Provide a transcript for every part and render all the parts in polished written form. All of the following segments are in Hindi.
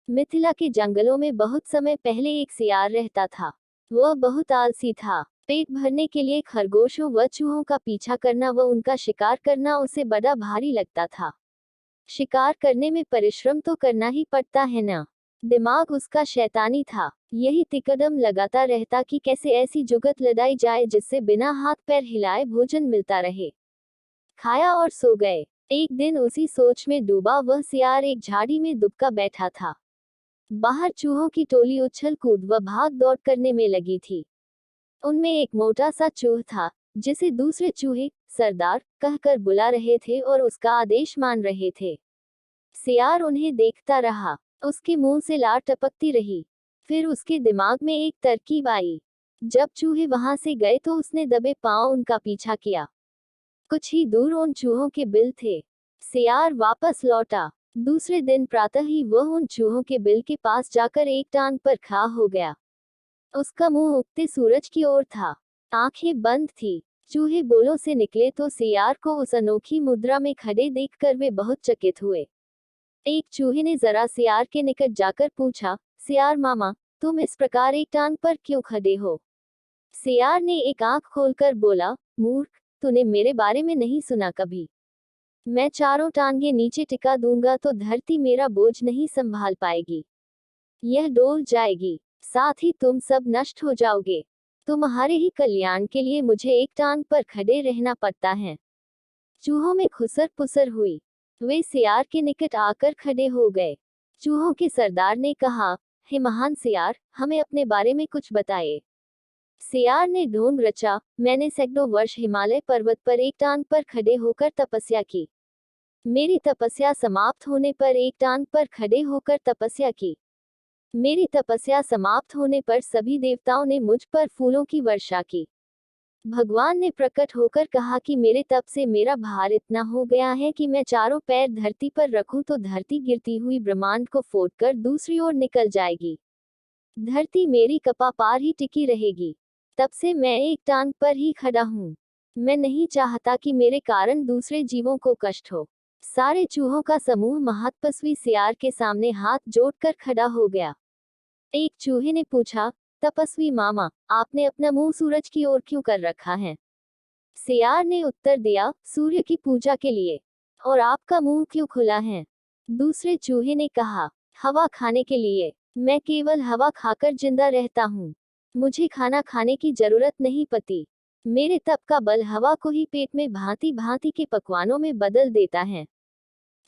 मिथिला के जंगलों में बहुत समय पहले एक सियार रहता था। वह बहुत आलसी था। पेट भरने के लिए खरगोशों व चूहों का पीछा करना व उनका शिकार करना उसे बड़ा भारी लगता था। शिकार करने में परिश्रम तो करना ही पड़ता है ना। दिमाग उसका शैतानी था। यही तिकदम लगाता रहता कि कैसे ऐसी जुगत लगाई जाए जिससे बिना हाथ पैर हिलाए भोजन मिलता रहे। खाया और सो गए। एक दिन उसी सोच में डूबा वह सियार एक झाड़ी में दुबका बैठा था। बाहर चूहों की टोली उछल कूद व भाग दौड़ करने में लगी थी। उनमें एक मोटा सा चूह था, जिसे दूसरे चूहे सरदार कहकर बुला रहे थे और उसका आदेश मान रहे थे। सियार उन्हें देखता रहा। उसके मुंह से लार टपकती रही। फिर उसके दिमाग में एक तरकीब आई। जब चूहे वहां से गए तो उसने दबे पांव उनका पीछा किया। कुछ ही दूर उन चूहों के बिल थे। सियार वापस लौटा। दूसरे दिन प्रातः ही वह उन चूहों के बिल के पास जाकर एक टांग पर खड़ा हो गया। उसका मुंह उगते सूरज की ओर था। आंखें बंद थी। चूहे बोलों से निकले तो सियार को उस अनोखी मुद्रा में खड़े देखकर वे बहुत चकित हुए। एक चूहे ने जरा सियार के निकट जाकर पूछा, सियार मामा, तुम इस प्रकार एक टांग पर क्यों खड़े हो? सियार ने एक आंख खोलकर बोला, मूर्ख, तूने मेरे बारे में नहीं सुना कभी। मैं चारों टांगे नीचे टिका दूंगा तो धरती मेरा बोझ नहीं संभाल पाएगी। यह डोल जाएगी। साथ ही तुम सब नष्ट हो जाओगे। तुम्हारे ही कल्याण के लिए मुझे एक टांग पर खड़े रहना पड़ता है। चूहों में खुसर पुसर हुई। वे सियार के निकट आकर खड़े हो गए। चूहों के सरदार ने कहा, हे महान सियार, हमें अपने बारे में कुछ बताइए। सियार ने ढोंग रचा, मैंने सैकड़ों वर्ष हिमालय पर्वत पर एक टांग पर खड़े होकर तपस्या की। मेरी तपस्या समाप्त होने पर एक टांग पर खड़े होकर तपस्या की। मेरी तपस्या समाप्त होने पर सभी देवताओं ने मुझ पर फूलों की वर्षा की। भगवान ने प्रकट होकर कहा कि मेरे तप से मेरा भार इतना हो गया है कि मैं चारों पैर धरती पर रखूं तो धरती गिरती हुई ब्रह्मांड को फोड़कर दूसरी ओर निकल जाएगी। धरती मेरी कपापार ही टिकी रहेगी। तब से मैं एक टांग पर ही खड़ा हूँ। मैं नहीं चाहता कि मेरे कारण दूसरे जीवों को कष्ट हो। सारे चूहों का समूह महातपस्वी सियार के सामने हाथ जोड़कर खड़ा हो गया। एक चूहे ने पूछा, तपस्वी मामा, आपने अपना मुंह सूरज की ओर क्यों कर रखा है? सियार ने उत्तर दिया, सूर्य की पूजा के लिए। और आपका मुंह क्यों खुला है? दूसरे चूहे ने कहा, हवा खाने के लिए। मैं केवल हवा खाकर जिंदा रहता हूँ। मुझे खाना खाने की जरूरत नहीं पड़ती। मेरे तप का बल हवा को ही पेट में भांति भांति के पकवानों में बदल देता है।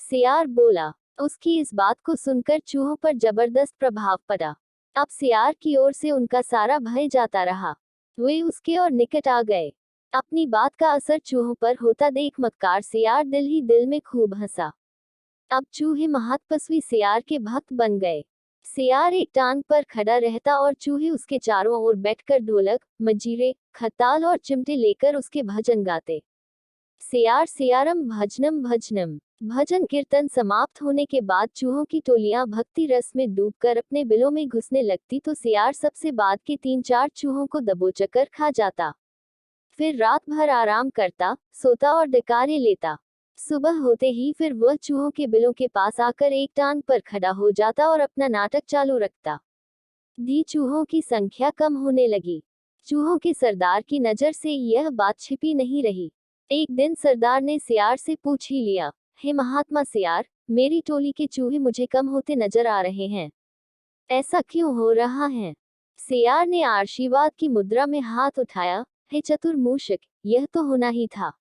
सियार बोला। उसकी इस बात को सुनकर चूहों पर जबरदस्त प्रभाव पड़ा। अब सियार की ओर से उनका सारा भय जाता रहा। वे उसके और निकट आ गए। अपनी बात का असर चूहों पर होता देख मक्कार सियार दिल ही दिल में खूब हंसा। अब चूहे महातपस्वी सियार के भक्त बन गए। सियार एक टांग पर खड़ा रहता और चूहे उसके चारों ओर बैठकर ढोलक, मंजीरे, खताल और चिमटे लेकर उसके भजन गाते। सियार सियारम भजनम भजनम। भजन कीर्तन समाप्त होने के बाद चूहों की टोलियां भक्ति रस में डूबकर अपने बिलों में घुसने लगती तो सियार सबसे बाद के 3-4 चूहों को दबोचकर खा जाता। फिर रात भर आराम करता, सोता और डकारे लेता। सुबह होते ही फिर वह चूहों के बिलों के पास आकर एक टांग पर खड़ा हो जाता और अपना नाटक चालू रखता। धी चूहों की संख्या कम होने लगी। चूहों के सरदार की नजर से यह बात छिपी नहीं रही। एक दिन सरदार ने सियार से पूछ ही लिया, हे महात्मा सियार, मेरी टोली के चूहे मुझे कम होते नजर आ रहे हैं। ऐसा क्यों हो रहा है? सियार ने आशीर्वाद की मुद्रा में हाथ उठाया, हे चतुर मूषक, यह तो होना ही था।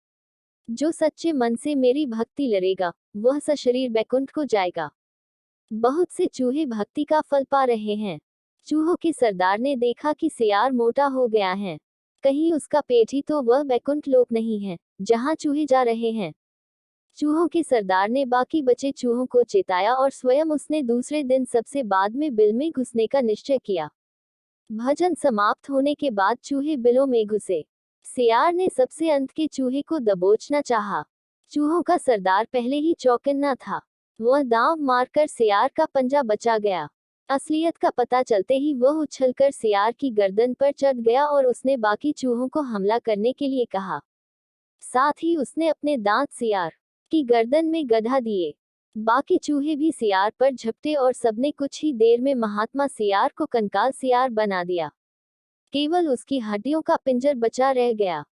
जो सच्चे मन से मेरी भक्ति लड़ेगा, वह सशरीर बैकुंठ को जाएगा। बहुत से चूहे भक्ति का फल पा रहे हैं। चूहों के सरदार ने देखा कि सियार मोटा हो गया है। कहीं उसका पेट ही तो वह बैकुंठ लोक नहीं है, जहां चूहे जा रहे हैं। चूहों के सरदार ने बाकी बचे चूहों को चेताया और स्वयं उसने दूसरे दिन सबसे बाद में बिल में घुसने का निश्चय किया। भजन समाप्त होने के बाद चूहे बिलों में घुसे। सियार ने सबसे अंत के चूहे को दबोचना चाहा। चूहों का सरदार पहले ही चौकन्ना था। वह दांव मारकर सियार का पंजा बचा गया। असलियत का पता चलते ही वह उछलकर सियार की गर्दन पर चढ़ गया और उसने बाकी चूहों को हमला करने के लिए कहा। साथ ही उसने अपने दांत सियार की गर्दन में गधा दिए। बाकी चूहे भी सियार पर झपटे और सबने कुछ ही देर में महात्मा सियार को कंकाल सियार बना दिया। केवल उसकी हड्डियों का पिंजर बचा रह गया।